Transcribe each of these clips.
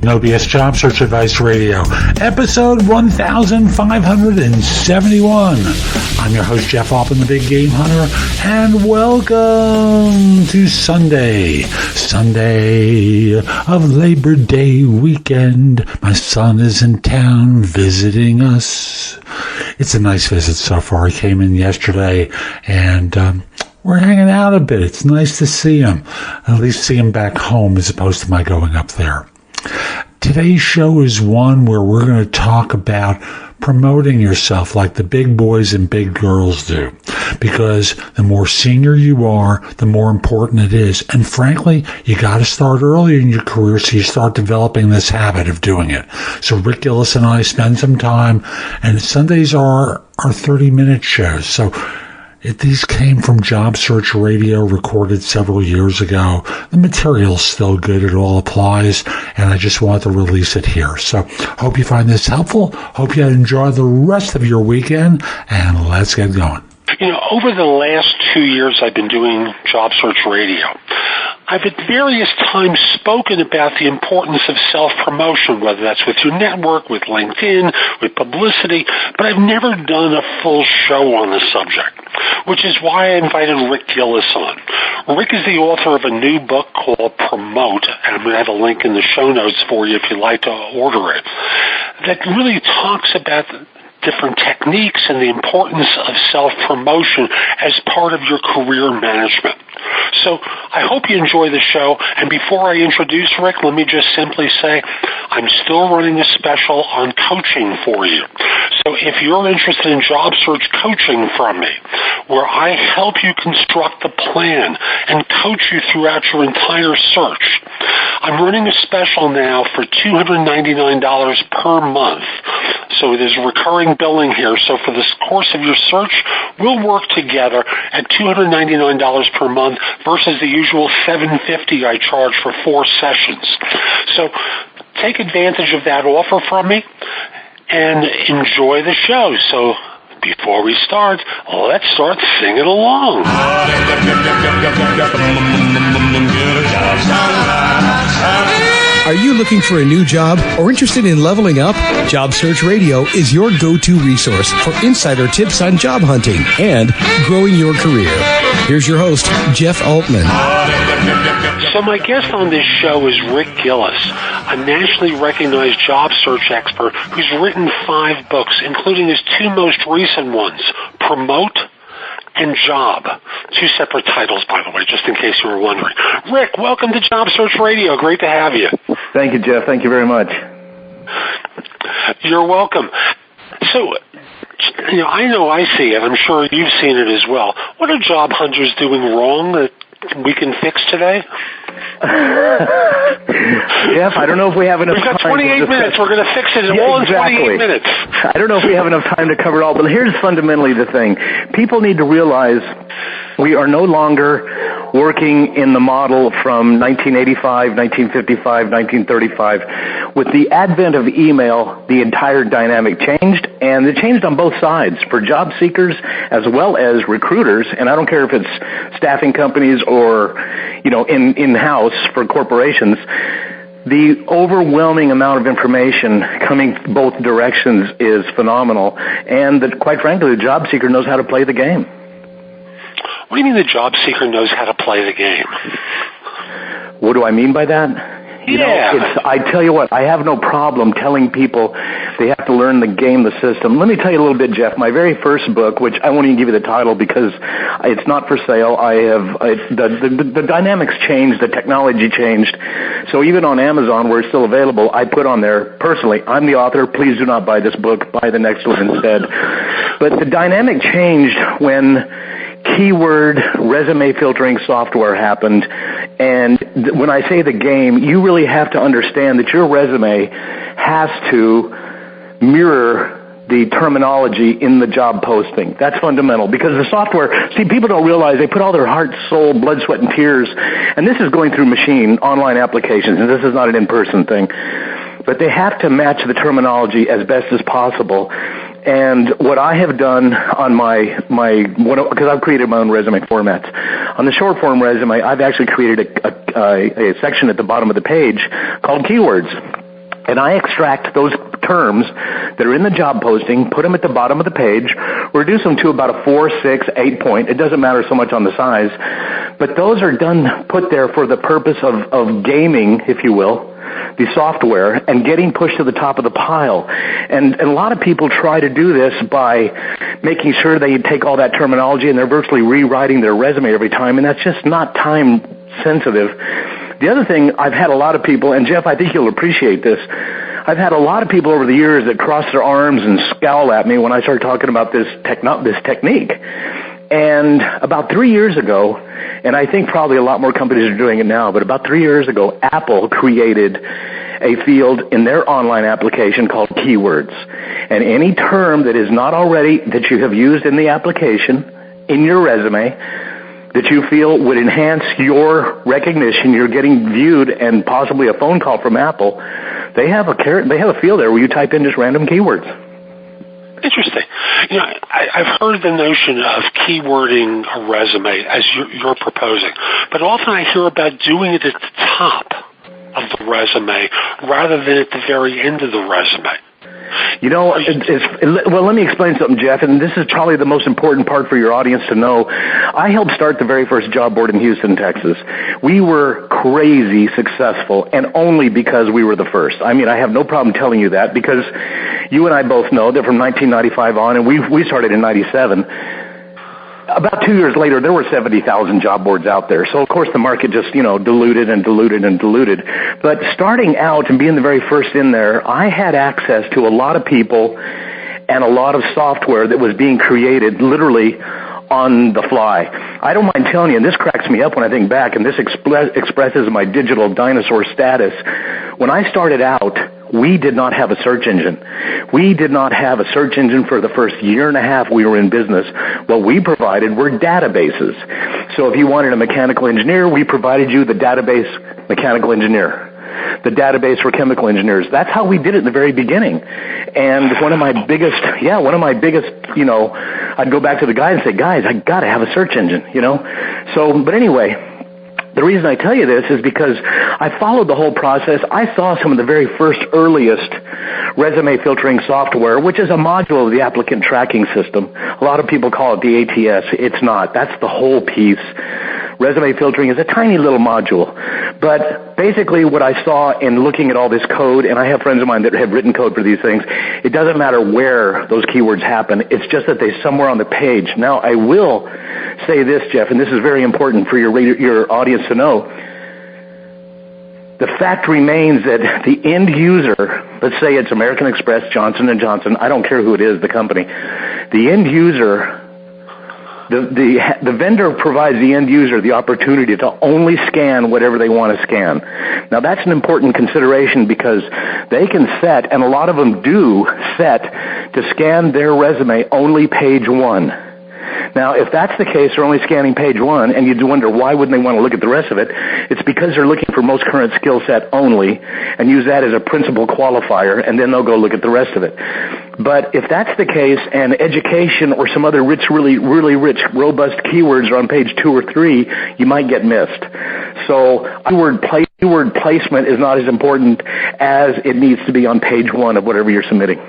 No BS Job Search Advice Radio, episode 1571. I'm your host, Jeff Altman, the Big Game Hunter, and welcome to Sunday of Labor Day weekend. My son is in town visiting us. It's a nice visit so far. He came in yesterday, and we're hanging out a bit. It's nice to see him. At least see him back home as opposed to my going up there. Today's show is one where we're going to talk about promoting yourself like the big boys and big girls do. Because the more senior you are, the more important it is. And frankly, you got to start early in your career so you start developing this habit of doing it. So Rick Gillis and I spend some time, and Sundays are our 30-minute shows. So these came from Job Search Radio, recorded several years ago. The material's still good. It all applies, and I just wanted to release it here. So hope you find this helpful. Hope you enjoy the rest of your weekend, and let's get going. You know, over the last 2 years I've been doing Job Search Radio. I've at various times spoken about the importance of self-promotion, whether that's with your network, with LinkedIn, with publicity, but I've never done a full show on the subject, which is why I invited Rick Gillis on. Rick is the author of a new book called Promote, and I'm going to have a link in the show notes for you if you'd like to order it, that really talks about different techniques and the importance of self-promotion as part of your career management. So I hope you enjoy the show, and before I introduce Rick, let me just simply say I'm still running a special on coaching for you. So if you're interested in job search coaching from me, where I help you construct the plan and coach you throughout your entire search, I'm running a special now for $299 per month. So there's recurring billing here. So for the course of your search, we'll work together at $299 per month versus the usual $750 I charge for 4 sessions. So take advantage of that offer from me and enjoy the show. So before we start, let's start singing along. Are you looking for a new job or interested in leveling up? Job Search Radio is your go-to resource for insider tips on job hunting and growing your career. Here's your host, Jeff Altman. So my guest on this show is Rick Gillis, a nationally recognized job search expert who's written 5 books, including his 2 most recent ones, Promote and Job. 2 separate titles, by the way, just in case you were wondering. Rick, welcome to Job Search Radio. Great to have you. Thank you, Jeff. Thank you very much. You're welcome. So, you know I see it. I'm sure you've seen it as well. What are job hunters doing wrong that we can fix today? Jeff, I don't know if we have enough time. We've got 28 minutes. We're going to fix it all in 28 minutes. I don't know if we have enough time to cover it all, but here's fundamentally the thing. People need to realize we are no longer working in the model from 1985, 1955, 1935. With the advent of email, the entire dynamic changed, and it changed on both sides, for job seekers as well as recruiters, and I don't care if it's staffing companies or, you know, in-house for corporations. The overwhelming amount of information coming both directions is phenomenal, and quite frankly, the job seeker knows how to play the game. What do you mean the job seeker knows how to play the game? What do I mean by that? You know, I tell you what, I have no problem telling people they have to learn the game, the system. Let me tell you a little bit, Jeff. My very first book, which I won't even give you the title because it's not for sale. The dynamics changed, the technology changed. So even on Amazon, where it's still available, I put on there, personally, I'm the author, please do not buy this book, buy the next one instead. But the dynamic changed when keyword resume filtering software happened, and when I say the game, you really have to understand that your resume has to mirror the terminology in the job posting. That's fundamental, because the software, see, people don't realize they put all their heart, soul, blood, sweat, and tears, and this is going through machine, online applications, and this is not an in-person thing, but they have to match the terminology as best as possible. And what I have done on because I've created my own resume formats. On the short form resume, I've actually created a section at the bottom of the page called keywords. and I extract those terms that are in the job posting, put them at the bottom of the page, reduce them to about a 4, 6, 8 point. It doesn't matter so much on the size, but those are put there for the purpose of gaming, if you will, the software, and getting pushed to the top of the pile. And a lot of people try to do this by making sure they take all that terminology and they're virtually rewriting their resume every time, and that's just not time sensitive. The other thing, I've had a lot of people, and Jeff, I think you'll appreciate this, I've had a lot of people over the years that cross their arms and scowl at me when I start talking about this technique. And about 3 years ago, and I think probably a lot more companies are doing it now, but about 3 years ago, Apple created a field in their online application called keywords. And any term that is not already, that you have used in the application, in your resume, that you feel would enhance your recognition, you're getting viewed, and possibly a phone call from Apple, they have a field there where you type in just random keywords. Interesting. You know, I've heard the notion of keywording a resume as you're proposing, but often I hear about doing it at the top of the resume rather than at the very end of the resume. You know, well, let me explain something, Jeff, and this is probably the most important part for your audience to know. I helped start the very first job board in Houston, Texas. We were crazy successful, and only because we were the first. I mean, I have no problem telling you that, because you and I both know that from 1995 on, and we started in 97, about 2 years later, there were 70,000 job boards out there. So, of course, the market just, diluted and diluted and diluted. But starting out and being the very first in there, I had access to a lot of people and a lot of software that was being created literally on the fly. I don't mind telling you, and this cracks me up when I think back, and this expresses my digital dinosaur status. When I started out, we did not have a search engine. We did not have a search engine for the first year and a half we were in business. What we provided were databases. So if you wanted a mechanical engineer, we provided you the database mechanical engineer, the database for chemical engineers. That's how we did it in the very beginning. And one of my biggest, I'd go back to the guys and say, guys, I got to have a search engine, So, but anyway, the reason I tell you this is because I followed the whole process. I saw some of the very first earliest resume filtering software, which is a module of the applicant tracking system. A lot of people call it the ATS. It's not. That's the whole piece. Resume filtering is a tiny little module. But basically what I saw in looking at all this code, and I have friends of mine that have written code for these things, it doesn't matter where those keywords happen. It's just that they're somewhere on the page. Now, I will say this, Jeff, and this is very important for your audience to know. The fact remains that the end user, let's say it's American Express, Johnson & Johnson, I don't care who it is, the company, the end user, the vendor provides the end user the opportunity to only scan whatever they want to scan. Now, that's an important consideration because they can set, and a lot of them do set, to scan their resume only page 1. Now, if that's the case, they're only scanning page 1, and you wonder why wouldn't they want to look at the rest of it. It's because they're looking for most current skill set only and use that as a principal qualifier, and then they'll go look at the rest of it. But if that's the case, and education or some other really rich, robust keywords are on page 2 or 3, you might get missed. So keyword placement is not as important as it needs to be on page 1 of whatever you're submitting.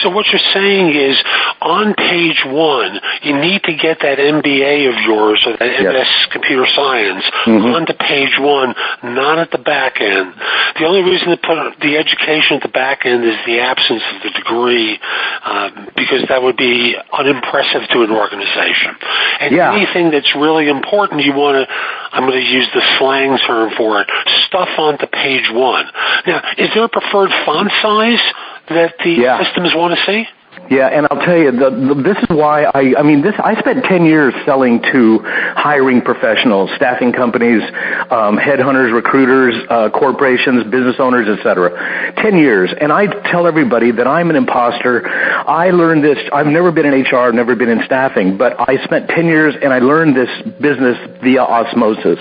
So what you're saying is, on page 1, you need to get that MBA of yours, or that MS Computer Science, onto page 1, not at the back end. The only reason to put the education at the back end is the absence of the degree, because that would be unimpressive to an organization. And anything that's really important, you want to, I'm going to use the slang term for it, stuff onto page 1. Now, is there a preferred font size that the systems want to see? Yeah, and I'll tell you, this is why I spent 10 years selling to hiring professionals, staffing companies, headhunters, recruiters, corporations, business owners, etc. 10 years. And I tell everybody that I'm an imposter. I learned this. I've never been in HR, never been in staffing, but I spent 10 years and I learned this business via osmosis.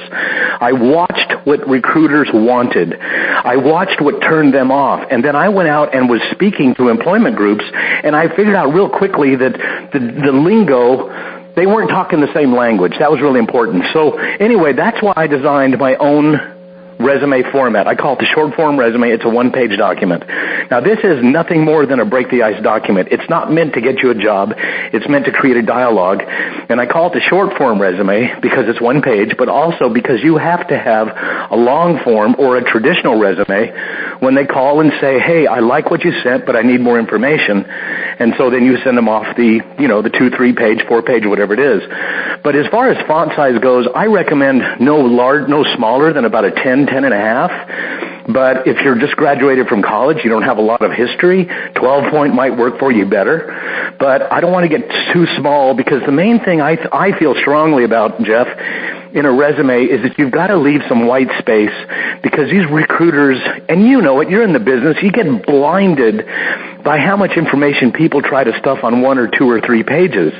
I watched what recruiters wanted. I watched what turned them off. And then I went out and was speaking to employment groups, and I figured out real quickly that the lingo, they weren't talking the same language. That was really important. So anyway, that's why I designed my own resume format. I call it the short form resume. It's a one-page document. Now, this is nothing more than a break the ice document. It's not meant to get you a job. It's meant to create a dialogue. And I call it the short form resume because it's one page, but also because you have to have a long form or a traditional resume when they call and say, hey, I like what you sent, but I need more information. And so then you send them off the 2, 3 page, 4 page, whatever it is. But as far as font size goes, I recommend no smaller than about a 10 and a half. But if you're just graduated from college, you don't have a lot of history, 12-point might work for you better. But I don't want to get too small because the main thing I feel strongly about, Jeff, in a resume is that you've got to leave some white space because these recruiters, and you know it, you're in the business, you get blinded by how much information people try to stuff on 1 or 2 or 3 pages.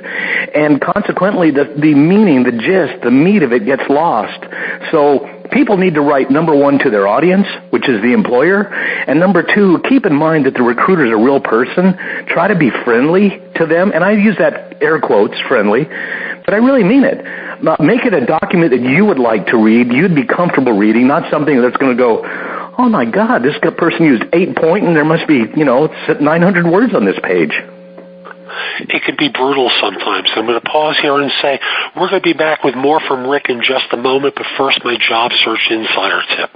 And consequently, the meaning, the gist, the meat of it gets lost. So people need to write, number 1, to their audience, which is the employer, and number 2, keep in mind that the recruiter is a real person. Try to be friendly to them, and I use that air quotes, friendly, but I really mean it. Make it a document that you would like to read, you'd be comfortable reading, not something that's going to go, oh my God, this person used 8-point and there must be, 900 words on this page. It can be brutal sometimes. I'm going to pause here and say we're going to be back with more from Rick in just a moment, but first my job search insider tip,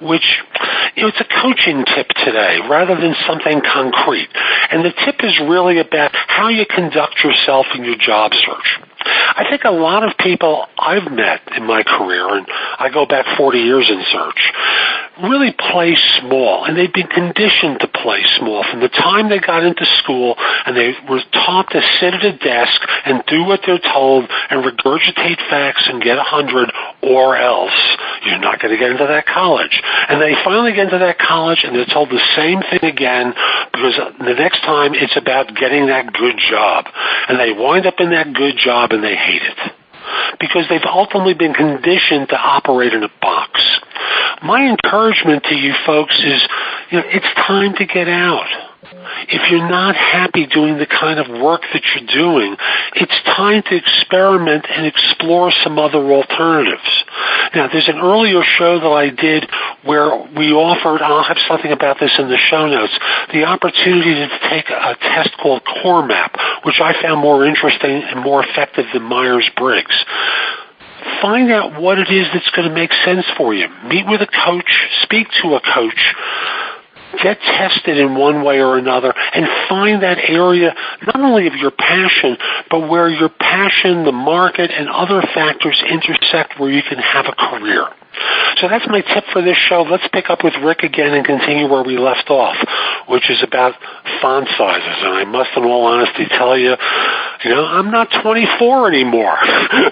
which, it's a coaching tip today rather than something concrete. And the tip is really about how you conduct yourself in your job search. I think a lot of people I've met in my career, and I go back 40 years in search, really play small, and they've been conditioned to play small from the time they got into school, and they were taught to sit at a desk and do what they're told and regurgitate facts and get 100, or else you're not going to get into that college. And they finally get into that college, and they're told the same thing again because the next time it's about getting that good job. And they wind up in that good job, and they hate it because they've ultimately been conditioned to operate in a box. My encouragement to you folks is, it's time to get out. If you're not happy doing the kind of work that you're doing, it's time to experiment and explore some other alternatives. Now, there's an earlier show that I did where we offered, I'll have something about this in the show notes, the opportunity to take a test called Core Map, which I found more interesting and more effective than Myers-Briggs. Find out what it is that's going to make sense for you. Meet with a coach, speak to a coach, get tested in one way or another, and find that area not only of your passion, but where your passion, the market, and other factors intersect where you can have a career. So that's my tip for this show. Let's pick up with Rick again and continue where we left off, which is about font sizes. And I must, in all honesty, tell you, I'm not 24 anymore.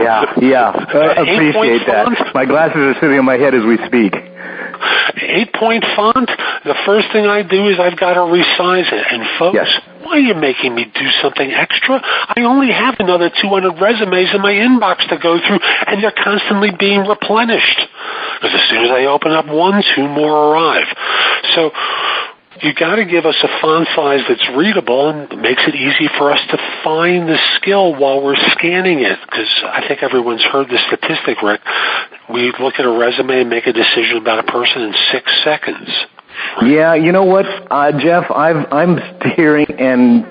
Yeah. I appreciate that. My glasses are sitting on my head as we speak. 8-point font, the first thing I do is I've got to resize it. And folks, yes. Why are you making me do something extra? I only have another 200 resumes in my inbox to go through, and they're constantly being replenished. Because as soon as I open up one, 2 more arrive. So you got to give us a font size that's readable and makes it easy for us to find the skill while we're scanning it. Because I think everyone's heard the statistic, Rick. We look at a resume and make a decision about a person in 6 seconds. Right? Yeah, you know what, Jeff? I'm hearing and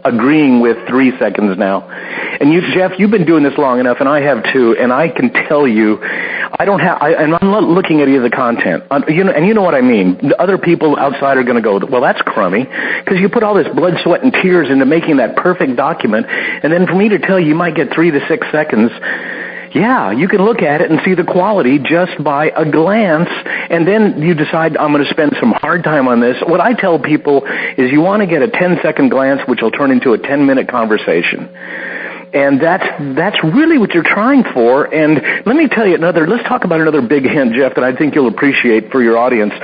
agreeing with 3 seconds now. And you, Jeff, you've been doing this long enough, and I have too. And I can tell you, and I'm not looking at any of the content. And you know what I mean. The other people outside are going to go, well, that's crummy, because you put all this blood, sweat, and tears into making that perfect document, and then for me to tell you might get 3 to 6 seconds. Yeah, you can look at it and see the quality just by a glance, and then you decide, I'm going to spend some hard time on this. What I tell people is you want to get a 10-second glance, which will turn into a 10-minute conversation. And that's really what you're trying for. And let me tell you let's talk about another big hint, Jeff, that I think you'll appreciate for your audience.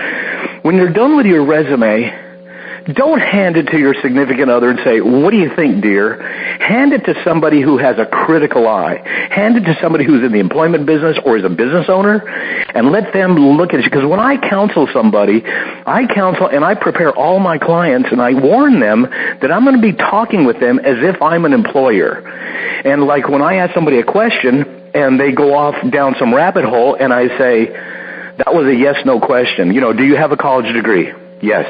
When you're done with your resume, don't hand it to your significant other and say, what do you think, dear? Hand it to somebody who has a critical eye. Hand it to somebody who's in the employment business or is a business owner, and let them look at it. Because when I counsel somebody, I counsel and I prepare all my clients, and I warn them that I'm going to be talking with them as if I'm an employer. And like when I ask somebody a question and they go off down some rabbit hole and I say, That was a yes/no question. Do you have a college degree? Yes.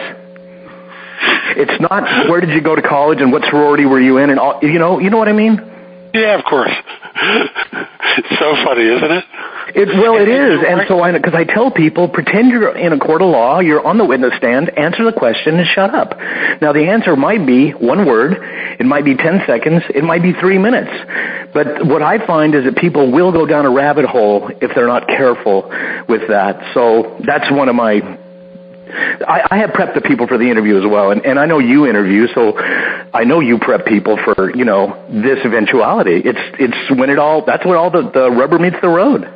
It's not where did you go to college and what sorority were you in and all, you know what I mean? Yeah, of course. It's so funny, isn't it? It is. And so because I tell people, pretend you're in a court of law, you're on the witness stand, answer the question and shut up. Now the answer might be one word, it might be 10 seconds, it might be 3 minutes. But what I find is that people will go down a rabbit hole if they're not careful with that. So that's one of my... I have prepped the people for the interview as well, and I know you interview, so I know you prep people for, this eventuality. It's when that's when all the rubber meets the road.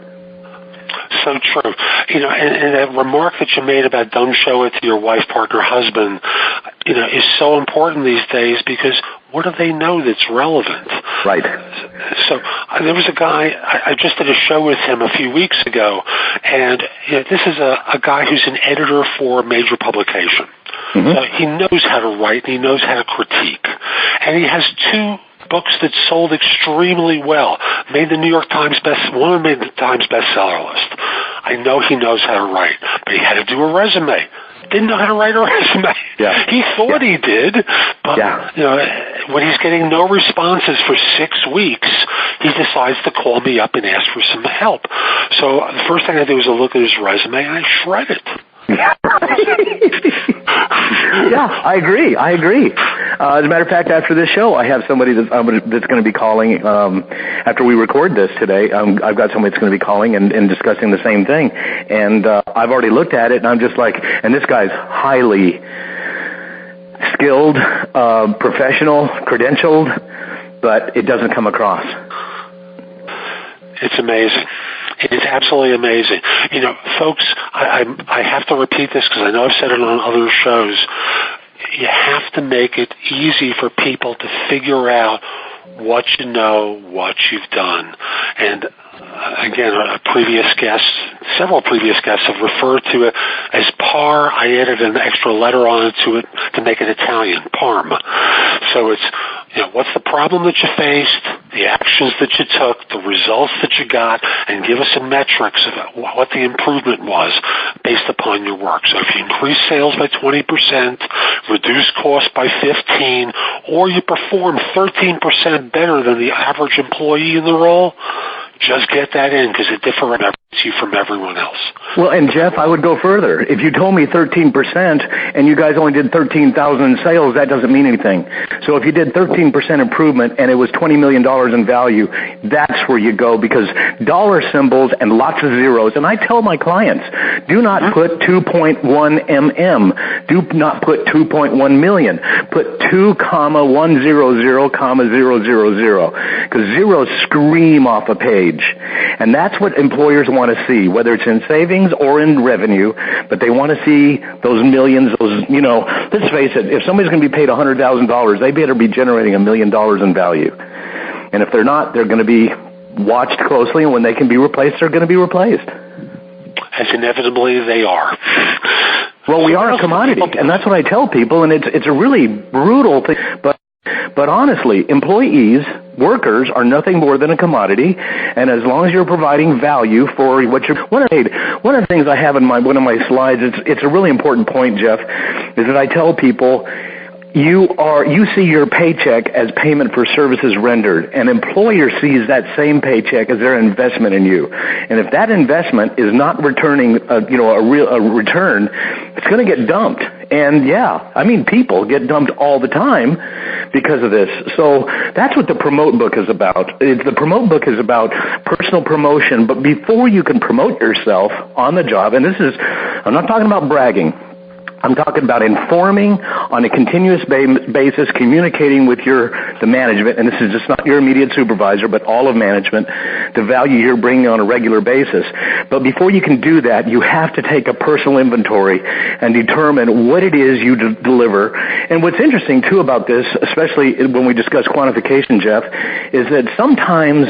So true. And that remark that you made about don't show it to your wife, partner, husband, is so important these days because what do they know that's relevant? Right. So there was a guy, I just did a show with him a few weeks ago, and this is a guy who's an editor for a major publication. Mm-hmm. So he knows how to write and he knows how to critique. And he has 2 books that sold extremely well. One made the Times bestseller list. I know he knows how to write, but he had to do a resume. Didn't know how to write a resume. Yeah. He thought he did, but when he's getting no responses for 6 weeks, he decides to call me up and ask for some help. So the first thing I did was look at his resume and I shred it. Yeah, I agree. As a matter of fact, after this show, I have somebody that's going to be calling. After we record this today, I've got somebody that's going to be calling and discussing the same thing. And I've already looked at it, and I'm just like, and this guy's highly skilled, professional, credentialed, but it doesn't come across. It's amazing. It is absolutely amazing. Folks, I have to repeat this because I know I've said it on other shows. You have to make it easy for people to figure out what you know, what you've done. And again, several previous guests have referred to it as par. I added an extra letter onto it to make it Italian, parm. So it's, what's the problem that you faced, the actions that you took, the results that you got, and give us some metrics of what the improvement was based upon your work. So if you increase sales by 20%, reduce costs by 15%, or you perform 13% better than the average employee in the role, just get that in because it differentiates you from everyone else. Well, and Jeff, I would go further. If you told me 13% and you guys only did 13,000 in sales, that doesn't mean anything. So if you did 13% improvement and it was $20 million in value, that's where you go because dollar symbols and lots of zeros. And I tell my clients, do not put 2.1 MM. Do not put 2.1 million. Put 2,100, 000, because zeros scream off a page. And that's what employers want to see, whether it's in savings or in revenue, but they want to see those millions, let's face it, if somebody's going to be paid $100,000, they better be generating $1 million in value. And if they're not, they're going to be watched closely, and when they can be replaced, they're going to be replaced. As inevitably they are. Well, we are a commodity, and that's what I tell people, and it's a really brutal thing, but honestly, employees, workers are nothing more than a commodity, and as long as you're providing value for what you're paid. One of the things I have in one of my slides, it's a really important point, Jeff, is that I tell people you see your paycheck as payment for services rendered. An employer sees that same paycheck as their investment in you. And if that investment is not returning a return, it's going to get dumped. And people get dumped all the time because of this. So that's what the Promote book is about. The Promote book is about personal promotion, but before you can promote yourself on the job, and I'm not talking about bragging, I'm talking about informing on a continuous basis, communicating with the management, and this is just not your immediate supervisor, but all of management, the value you're bringing on a regular basis. But before you can do that, you have to take a personal inventory and determine what it is you deliver. And what's interesting, too, about this, especially when we discuss quantification, Jeff, is that sometimes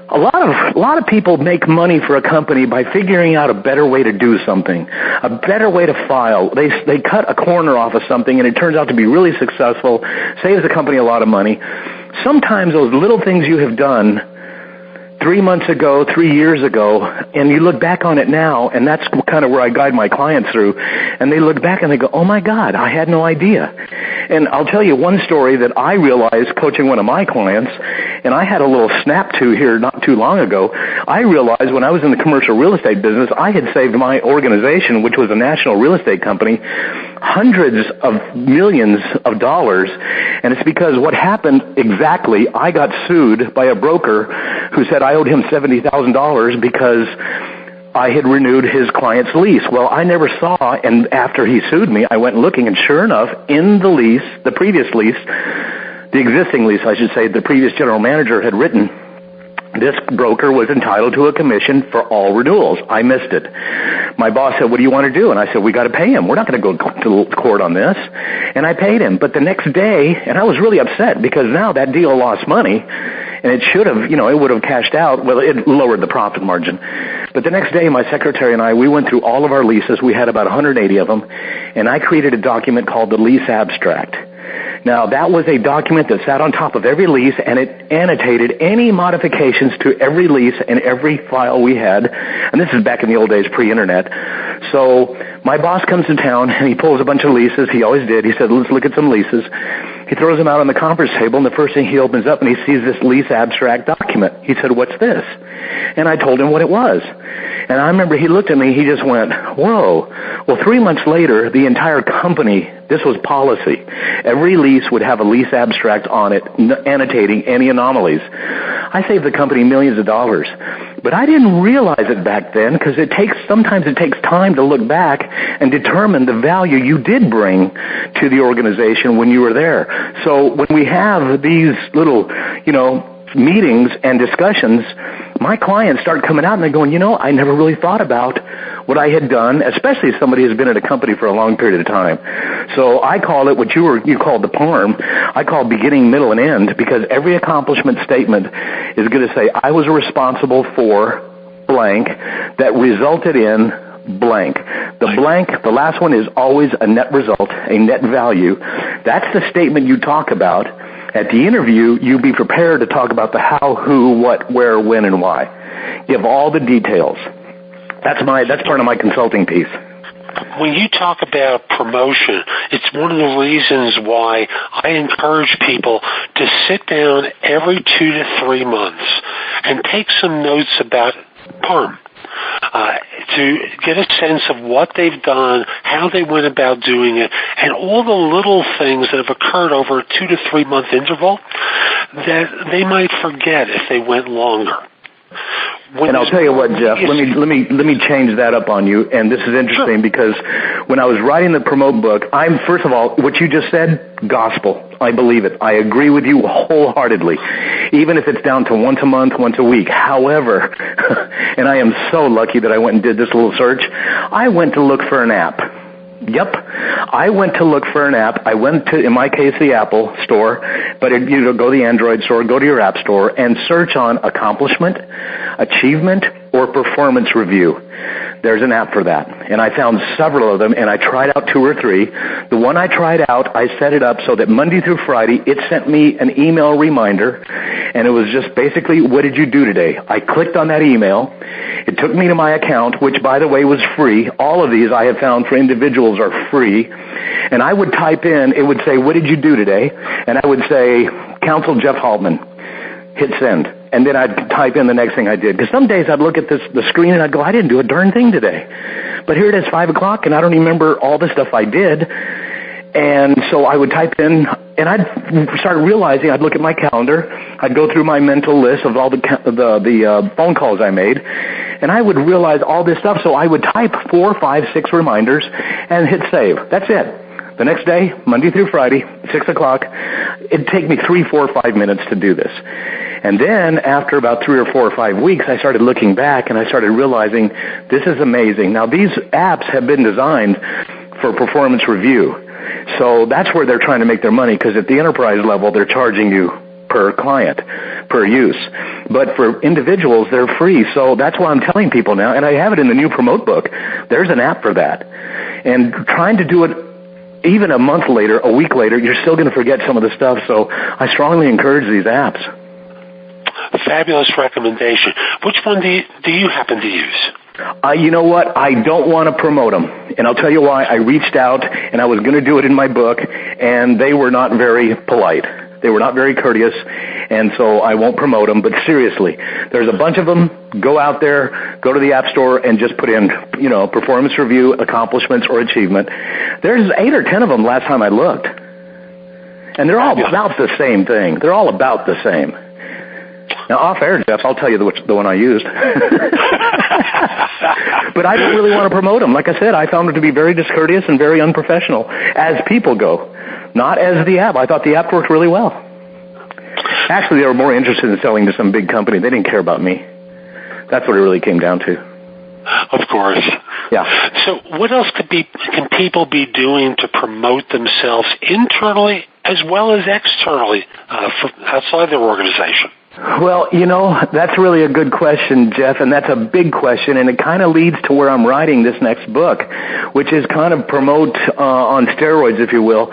a lot of people make money for a company by figuring out a better way to do something, a better way to file. They cut a corner off of something, and it turns out to be really successful, saves the company a lot of money. Sometimes those little things you have done 3 months ago, 3 years ago, and you look back on it now, and that's kind of where I guide my clients through, and they look back and they go, oh my God, I had no idea. And I'll tell you one story that I realized coaching one of my clients, and I had a little snap to here not too long ago. I realized when I was in the commercial real estate business, I had saved my organization, which was a national real estate company, hundreds of millions of dollars, and it's because what happened exactly, I got sued by a broker who said I owed him $70,000 because I had renewed his client's lease. Well, I never saw, and after he sued me, I went looking, and sure enough, in the lease, the previous lease, the existing lease, I should say, the previous general manager had written, this broker was entitled to a commission for all renewals. I missed it. My boss said, what do you want to do? And I said, we got to pay him. We're not going to go to court on this. And I paid him. But the next day, and I was really upset because now that deal lost money, and it should have, it would have cashed out. Well, it lowered the profit margin. But the next day, my secretary and I, we went through all of our leases. We had about 180 of them, and I created a document called the lease abstract. Now, that was a document that sat on top of every lease, and it annotated any modifications to every lease and every file we had. And this is back in the old days, pre-internet. So my boss comes to town, and he pulls a bunch of leases. He always did. He said, let's look at some leases. He throws them out on the conference table, and the first thing he opens up, and he sees this lease abstract document. He said, what's this? And I told him what it was. And I remember he looked at me, he just went, whoa. Well, 3 months later, the entire company, this was policy. Every lease would have a lease abstract on it, annotating any anomalies. I saved the company millions of dollars. But I didn't realize it back then because sometimes it takes time to look back and determine the value you did bring to the organization when you were there. So when we have these little, meetings and discussions, my clients start coming out and they're going, I never really thought about what I had done, especially if somebody has been at a company for a long period of time. So I call it what you called the PARM. I call beginning, middle, and end, because every accomplishment statement is going to say, I was responsible for blank that resulted in blank. The blank, the last one, is always a net result, a net value. That's the statement you talk about. At the interview, you be prepared to talk about the how, who, what, where, when, and why. Give all the details. That's part of my consulting piece. When you talk about promotion, it's one of the reasons why I encourage people to sit down every 2 to 3 months and take some notes about PARM. To get a sense of what they've done, how they went about doing it, and all the little things that have occurred over a 2 to 3 month interval that they might forget if they went longer. And I'll tell you what, Jeff, let me change that up on you. And this is interesting because when I was writing the Promote book, first of all, what you just said, gospel. I believe it. I agree with you wholeheartedly, even if it's down to once a month, once a week. However, and I am so lucky that I went and did this little search, I went to look for an app. Yep. I went to look for an app. I went to, in my case, the Apple store, but go to the Android store, go to your app store, and search on accomplishment, achievement, or performance review. There's an app for that. And I found several of them, and I tried out 2 or 3. The one I tried out, I set it up so that Monday through Friday, it sent me an email reminder, and it was just basically, what did you do today? I clicked on that email. It took me to my account, which, by the way, was free. All of these I have found for individuals are free. And I would type in, it would say, what did you do today? And I would say, Counsel Jeff Altman. Hit send. And then I'd type in the next thing I did. Because some days I'd look at the screen and I'd go, I didn't do a darn thing today. But here it is, 5 o'clock, and I don't remember all the stuff I did. And so I would type in, and I'd start realizing, I'd look at my calendar, I'd go through my mental list of all the phone calls I made, and I would realize all this stuff. So I would type 4, 5, 6 reminders and hit save. That's it. The next day, Monday through Friday, 6 o'clock, it'd take me 3, 4, 5 minutes to do this. And then after about 3 or 4 or 5 weeks, I started looking back and I started realizing this is amazing. Now, these apps have been designed for performance review. So that's where they're trying to make their money, because at the enterprise level, they're charging you per client, per use. But for individuals, they're free. So that's why I'm telling people now, and I have it in the new Promote book, there's an app for that. And trying to do it even a month later, a week later, you're still going to forget some of the stuff. So I strongly encourage these apps. Fabulous recommendation. Which one do you happen to use? You know what? I don't want to promote them. And I'll tell you why. I reached out, and I was going to do it in my book, and they were not very polite. They were not very courteous, and so I won't promote them. But seriously, there's a bunch of them. Go out there, go to the App Store, and just put in, performance review, accomplishments, or achievement. There's 8 or 10 of them last time I looked. And they're all about the same thing. They're all about the same. Now, off air, Jeff, I'll tell you the one I used. But I don't really want to promote them. Like I said, I found them to be very discourteous and very unprofessional as people go, not as the app. I thought the app worked really well. Actually, they were more interested in selling to some big company. They didn't care about me. That's what it really came down to. Of course. Yeah. So what else can people be doing to promote themselves internally as well as externally outside their organization? Well, that's really a good question, Jeff, and that's a big question, and it kind of leads to where I'm writing this next book, which is kind of promote on steroids, if you will.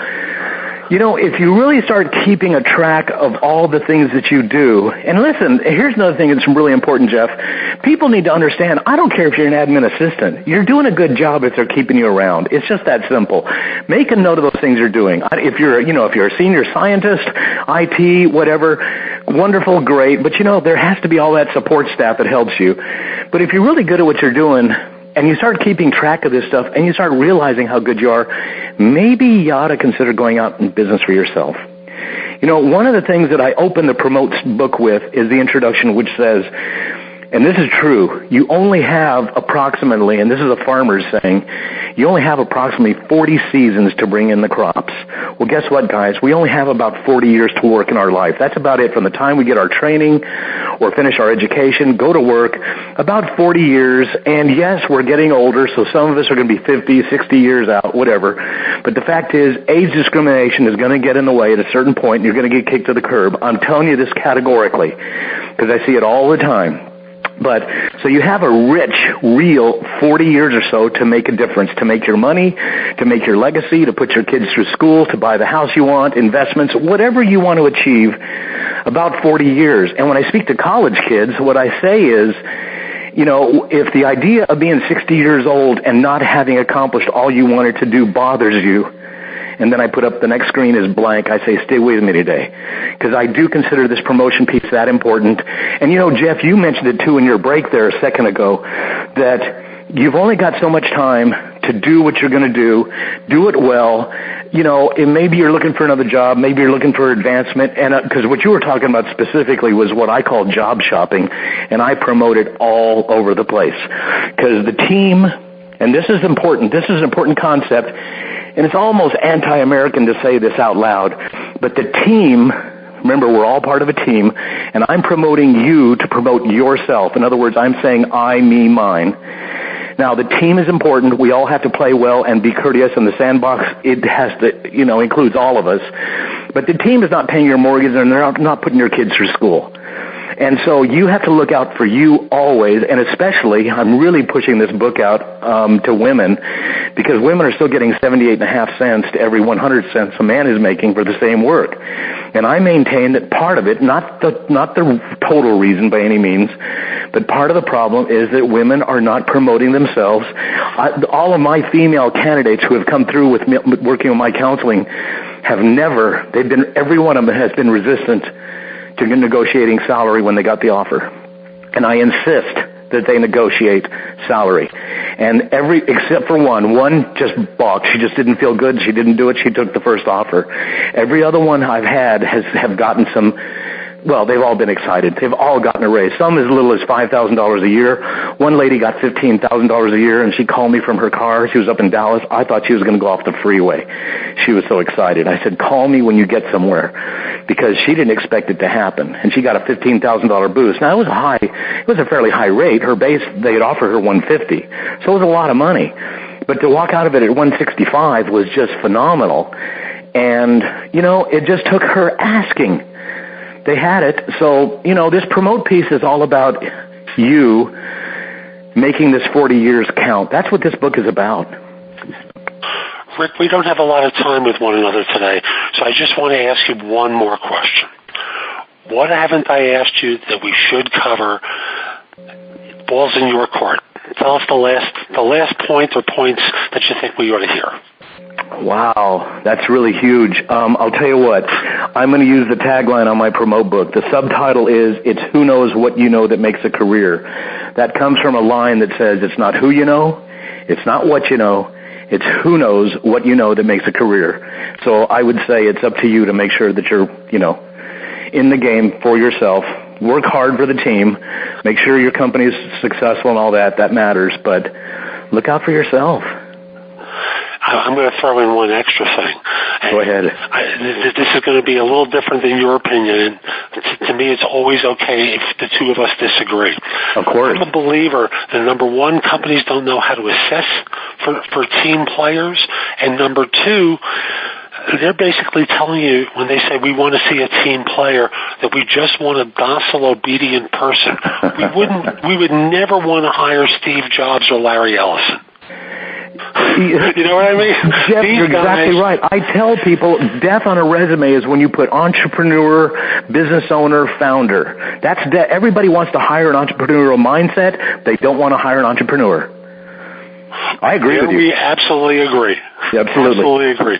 If you really start keeping a track of all the things that you do, and listen, here's another thing that's really important, Jeff. People need to understand, I don't care if you're an admin assistant. You're doing a good job if they're keeping you around. It's just that simple. Make a note of those things you're doing. If you're a senior scientist, IT, whatever, wonderful, great, but there has to be all that support staff that helps you. But if you're really good at what you're doing, and you start keeping track of this stuff, and you start realizing how good you are, maybe you ought to consider going out in business for yourself. One of the things that I open the Promote book with is the introduction, which says, and this is true, you only have approximately, and this is a farmer's saying, you only have approximately 40 seasons to bring in the crops. Well, guess what, guys? We only have about 40 years to work in our life. That's about it from the time we get our training or finish our education, go to work, about 40 years. And yes, we're getting older, so some of us are going to be 50, 60 years out, whatever. But the fact is, age discrimination is going to get in the way at a certain point, and you're going to get kicked to the curb. I'm telling you this categorically because I see it all the time. But so you have a rich, real 40 years or so to make a difference, to make your money, to make your legacy, to put your kids through school, to buy the house you want, investments, whatever you want to achieve, about 40 years. And when I speak to college kids, what I say is, if the idea of being 60 years old and not having accomplished all you wanted to do bothers you, and then I put up the next screen is blank, I say, stay with me today. Because I do consider this promotion piece that important. And Jeff, you mentioned it too in your break there a second ago, that you've only got so much time to do what you're going to do it well. And maybe you're looking for another job, maybe you're looking for advancement, and because what you were talking about specifically was what I call job shopping, and I promote it all over the place. Because the team, and this is important, this is an important concept, and it's almost anti-American to say this out loud, but the team, remember, we're all part of a team, and I'm promoting you to promote yourself. In other words, I'm saying I, me, mine. Now, the team is important. We all have to play well and be courteous, and the sandbox, it has to, includes all of us. But the team is not paying your mortgage, and they're not putting your kids through school. And so you have to look out for you always, and especially, I'm really pushing this book out to women, because women are still getting 78.5 cents to every 100 cents a man is making for the same work. And I maintain that part of it, not the total reason by any means, but part of the problem is that women are not promoting themselves. All of my female candidates who have come through with me, working with my counseling have never, every one of them has been resistant to negotiating salary when they got the offer. And I insist that they negotiate salary. And except for one just balked. She just didn't feel good. She didn't do it. She took the first offer. Every other one I've had have gotten some, well, they've all been excited. They've all gotten a raise. Some as little as $5,000 a year. One lady got $15,000 a year, and she called me from her car. She was up in Dallas. I thought she was going to go off the freeway. She was so excited. I said, call me when you get somewhere, because she didn't expect it to happen. And she got a $15,000 boost. Now, it was a fairly high rate. Her base, they had offered her $150. So it was a lot of money. But to walk out of it at $165 was just phenomenal. And, it just took her asking. They had it. So, this promote piece is all about you making this 40 years count. That's what this book is about. Rick, we don't have a lot of time with one another today, so I just want to ask you one more question. What haven't I asked you that we should cover? Ball's in your court. Tell us the last point or points that you think we ought to hear. Wow, that's really huge. I'll tell you what, I'm going to use the tagline on my promote book. The subtitle is, it's who knows what you know that makes a career. That comes from a line that says, it's not who you know, it's not what you know, it's who knows what you know that makes a career. So I would say it's up to you to make sure that you're, in the game for yourself. Work hard for the team. Make sure your company is successful and all that. That matters. But look out for yourself. I'm going to throw in one extra thing. Go ahead. This is going to be a little different than your opinion. To me, it's always okay if the two of us disagree. Of course. I'm a believer that, number one, companies don't know how to assess for team players, and number two, they're basically telling you when they say we want to see a team player that we just want a docile, obedient person. We would never want to hire Steve Jobs or Larry Ellison. You know what I mean? Jeff, you're exactly right. I tell people death on a resume is when you put entrepreneur, business owner, founder. That's death. Everybody wants to hire an entrepreneurial mindset. They don't want to hire an entrepreneur. I agree with you. We absolutely agree. Absolutely agree.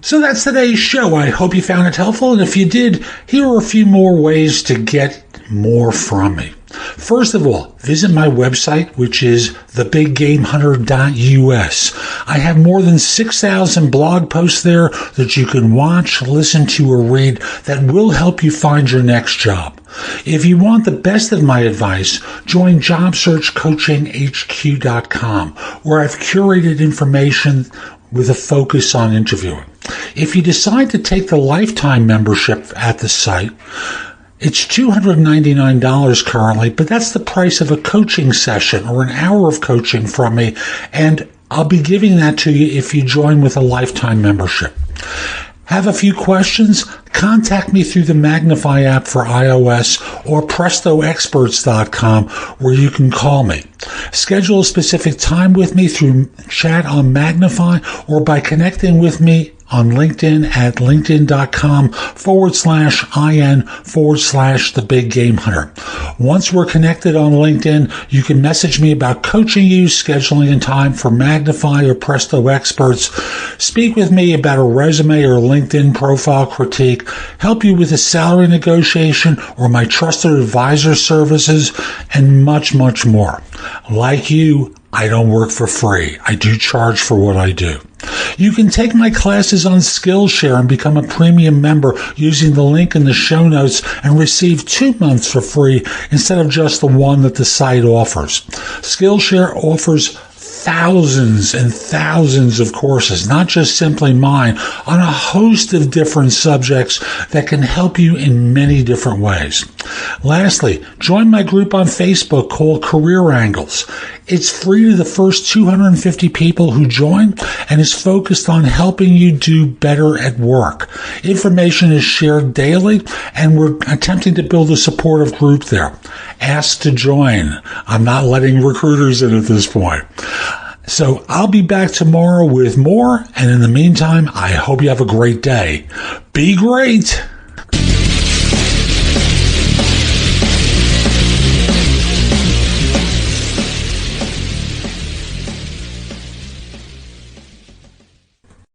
So that's today's show. I hope you found it helpful. And if you did, here are a few more ways to get more from me. First of all, visit my website, which is thebiggamehunter.us. I have more than 6,000 blog posts there that you can watch, listen to, or read that will help you find your next job. If you want the best of my advice, join JobSearchCoachingHQ.com, where I've curated information with a focus on interviewing. If you decide to take the lifetime membership at the site, it's $299 currently, but that's the price of a coaching session or an hour of coaching from me, and I'll be giving that to you if you join with a lifetime membership. Have a few questions? Contact me through the Magnify app for iOS or PrestoExperts.com, where you can call me. Schedule a specific time with me through chat on Magnify or by connecting with me on LinkedIn at linkedin.com/IN/The Big Game Hunter. Once we're connected on LinkedIn, you can message me about coaching you, scheduling a time for Magnify or Presto Experts, speak with me about a resume or LinkedIn profile critique, help you with a salary negotiation or my trusted advisor services, and much, much more. Like you, I don't work for free. I do charge for what I do. You can take my classes on Skillshare and become a premium member using the link in the show notes and receive 2 months for free instead of just the one that the site offers. Skillshare offers thousands and thousands of courses, not just simply mine, on a host of different subjects that can help you in many different ways. Lastly, join my group on Facebook called Career Angles. It's free to the first 250 people who join and is focused on helping you do better at work. Information is shared daily, and we're attempting to build a supportive group there. Ask to join. I'm not letting recruiters in at this point. So I'll be back tomorrow with more, and in the meantime, I hope you have a great day. Be great!